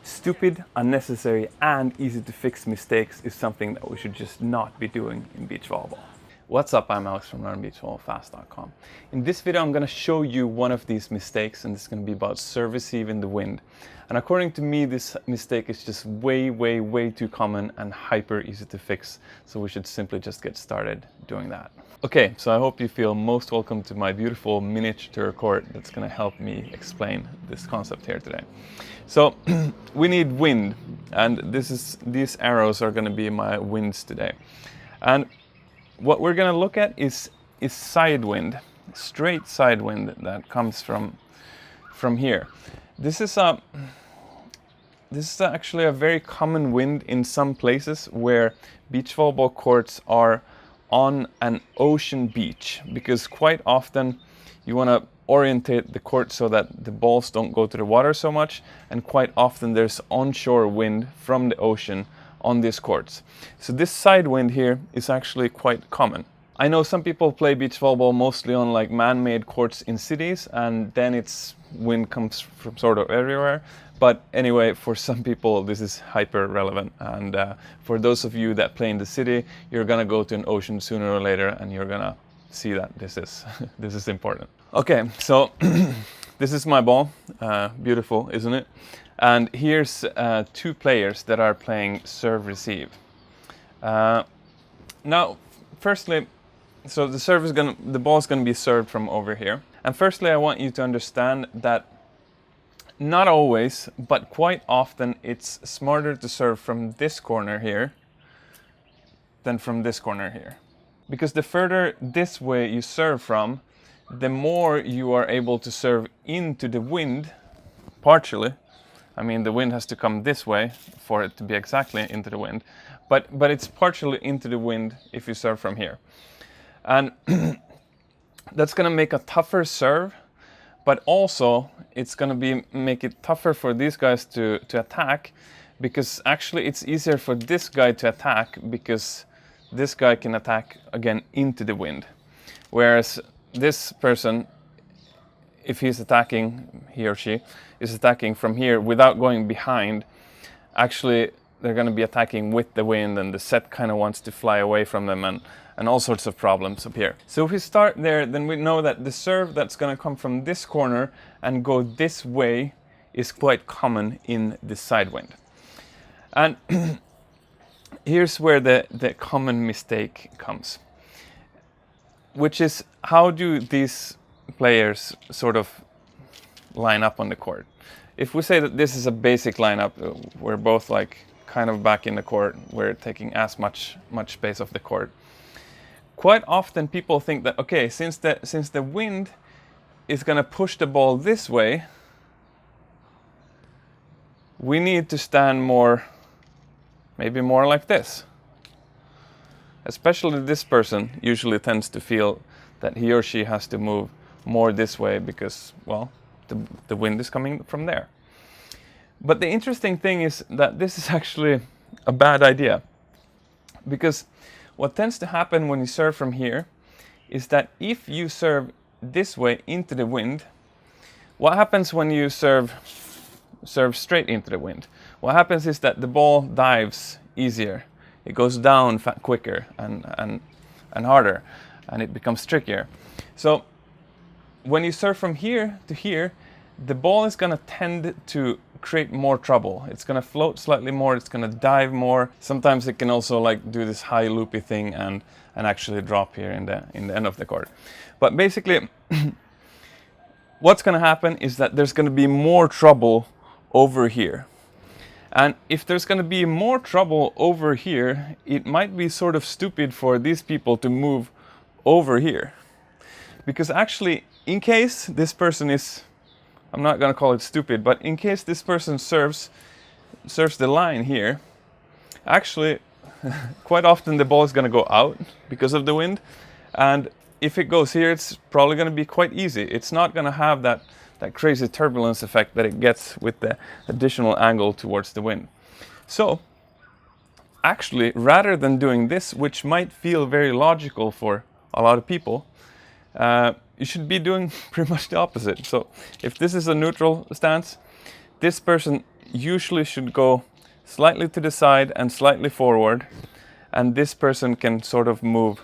Stupid, unnecessary, and easy to fix mistakes is something that we should just not be doing in beach volleyball. What's up, I'm Alex from LearnBeachVolleyballFast.com. In this video I'm going to show you one of these mistakes, and it's going to be about serve receive in the wind. And according to me, this mistake is just way too common and hyper easy to fix, so we should simply just get started doing that. Okay, so I hope you feel most welcome to my beautiful miniature court that's going to help me explain this concept here today. So we need wind, and these arrows are going to be my winds today. And what we're going to look at is side wind, straight side wind that comes from here. This is actually a very common wind in some places where beach volleyball courts are on an ocean beach, because quite often you want to orientate the court so that the balls don't go to the water so much, and quite often there's onshore wind from the ocean on these courts. So this side wind here is actually quite common. I know some people play beach volleyball mostly on like man-made courts in cities, and then its wind comes from sort of everywhere. But anyway, for some people this is hyper relevant, and for those of you that play in the city, you're gonna go to an ocean sooner or later, and you're gonna see that this is important. Okay, so this is my ball. Beautiful, isn't it? And here's two players that are playing serve receive. Now, firstly, so the ball is gonna be served from over here. And firstly, I want you to understand that not always, but quite often, it's smarter to serve from this corner here than from this corner here. Because the further this way you serve from, the more you are able to serve into the wind, partially. I mean, the wind has to come this way for it to be exactly into the wind, but it's partially into the wind if you serve from here. And that's going to make a tougher serve, but also it's going to make it tougher for these guys to attack, because actually it's easier for this guy to attack because this guy can attack again into the wind. Whereas this person, if he's attacking, he or she is attacking from here without going behind, actually they're going to be attacking with the wind, and the set kind of wants to fly away from them, and all sorts of problems up here. So if we start there, then we know that the serve that's going to come from this corner and go this way is quite common in the side wind. And here's where the common mistake comes, which is, how do these players sort of line up on the court? If we say that this is a basic lineup, we're both like kind of back in the court, we're taking as much space off the court. Quite often people think that, okay, since the wind is going to push the ball this way, we need to stand more, maybe more like this. Especially this person usually tends to feel that he or she has to move more this way because, well, the wind is coming from there. But the interesting thing is that this is actually a bad idea, because what tends to happen when you serve from here is that if you serve this way into the wind, what happens when you serve straight into the wind? What happens is that the ball dives easier. It goes down quicker and harder, and it becomes trickier. So when you serve from here to here, the ball is going to tend to create more trouble. It's going to float slightly more, it's going to dive more. Sometimes it can also like do this high loopy thing and actually drop here in the end of the court. But basically what's going to happen is that there's going to be more trouble over here. And if there's going to be more trouble over here, it might be sort of stupid for these people to move over here. Because actually, in case this person is, I'm not going to call it stupid, but in case this person serves the line here, actually, quite often the ball is going to go out because of the wind. And if it goes here, it's probably going to be quite easy. It's not going to have that crazy turbulence effect that it gets with the additional angle towards the wind. So, actually, rather than doing this, which might feel very logical for a lot of people, you should be doing pretty much the opposite. So if this is a neutral stance, this person usually should go slightly to the side and slightly forward, and this person can sort of move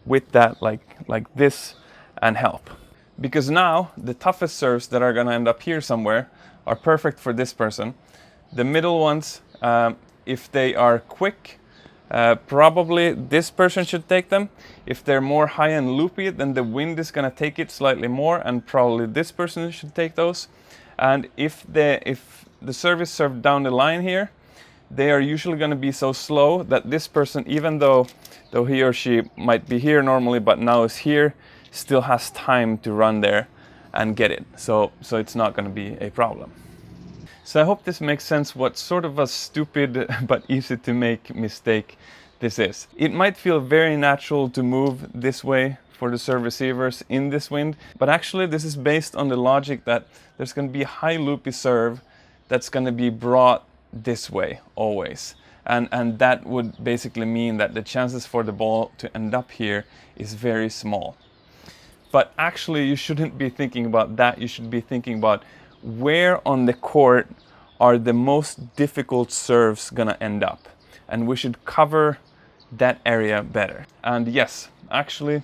with that like this and help. Because now the toughest serves that are going to end up here somewhere are perfect for this person. The middle ones, if they are quick, probably this person should take them. If they're more high and loopy, then the wind is going to take it slightly more, and probably this person should take those. And if the serve is served down the line here, they are usually going to be so slow that this person, even though he or she might be here normally but now is here, still has time to run there and get it. So it's not going to be a problem. So I hope this makes sense what sort of a stupid but easy to make mistake this is. It might feel very natural to move this way for the serve receivers in this wind, but actually this is based on the logic that there's going to be a high loopy serve that's going to be brought this way always. And that would basically mean that the chances for the ball to end up here is very small. But actually you shouldn't be thinking about that. You should be thinking about where on the court are the most difficult serves gonna end up. And we should cover that area better. And yes, actually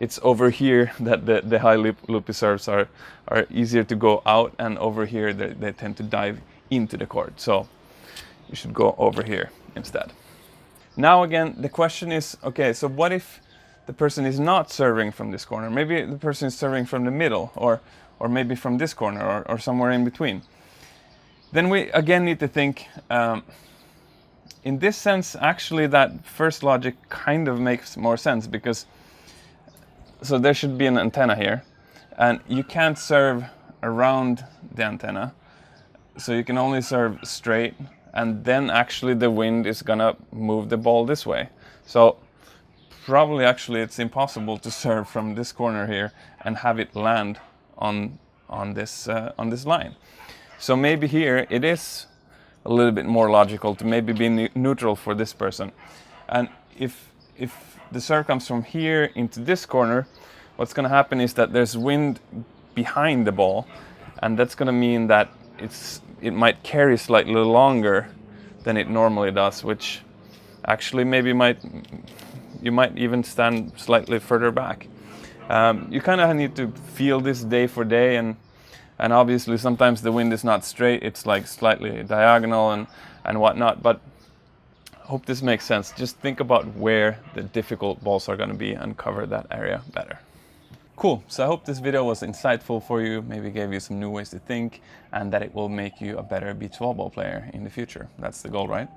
it's over here that the high loopy serves are easier to go out, and over here they tend to dive into the court. So you should go over here instead. Now again, the question is, okay, so what if the person is not serving from this corner? Maybe the person is serving from the middle, or maybe from this corner, or somewhere in between. Then we again need to think, in this sense, actually that first logic kind of makes more sense, because so there should be an antenna here, and you can't serve around the antenna, so you can only serve straight, and then actually the wind is gonna move the ball this way. So probably actually it's impossible to serve from this corner here and have it land on this line. So maybe here it is a little bit more logical to maybe be neutral for this person. And if the serve comes from here into this corner, what's going to happen is that there's wind behind the ball, and that's going to mean that it might carry slightly longer than it normally does, which actually maybe you might even stand slightly further back. You kind of need to feel this day for day, and obviously sometimes the wind is not straight, it's like slightly diagonal and whatnot, but I hope this makes sense. Just think about where the difficult balls are going to be and cover that area better. Cool, so I hope this video was insightful for you, maybe gave you some new ways to think, and that it will make you a better beach volleyball player in the future. That's the goal, right?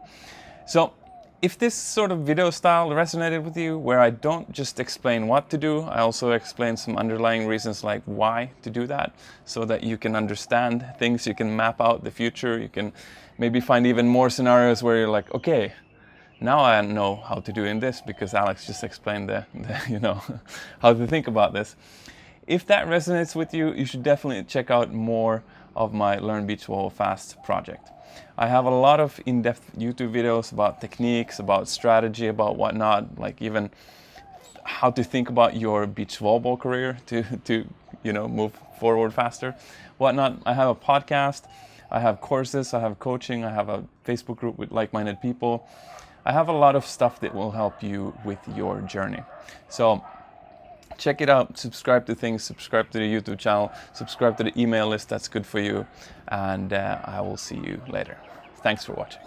So if this sort of video style resonated with you, where I don't just explain what to do, I also explain some underlying reasons like why to do that, so that you can understand things, you can map out the future, you can maybe find even more scenarios where you're like, okay, now I know how to do in this because Alex just explained the how to think about this. If that resonates with you, you should definitely check out more of my Learn Beach Volleyball Fast project. I have a lot of in-depth YouTube videos about techniques, about strategy, about whatnot, like even how to think about your beach volleyball career to move forward faster, whatnot. I have a podcast, I have courses, I have coaching, I have a Facebook group with like-minded people. I have a lot of stuff that will help you with your journey. So check it out, subscribe to things, subscribe to the YouTube channel, subscribe to the email list, that's good for you, and I will see you later. Thanks for watching.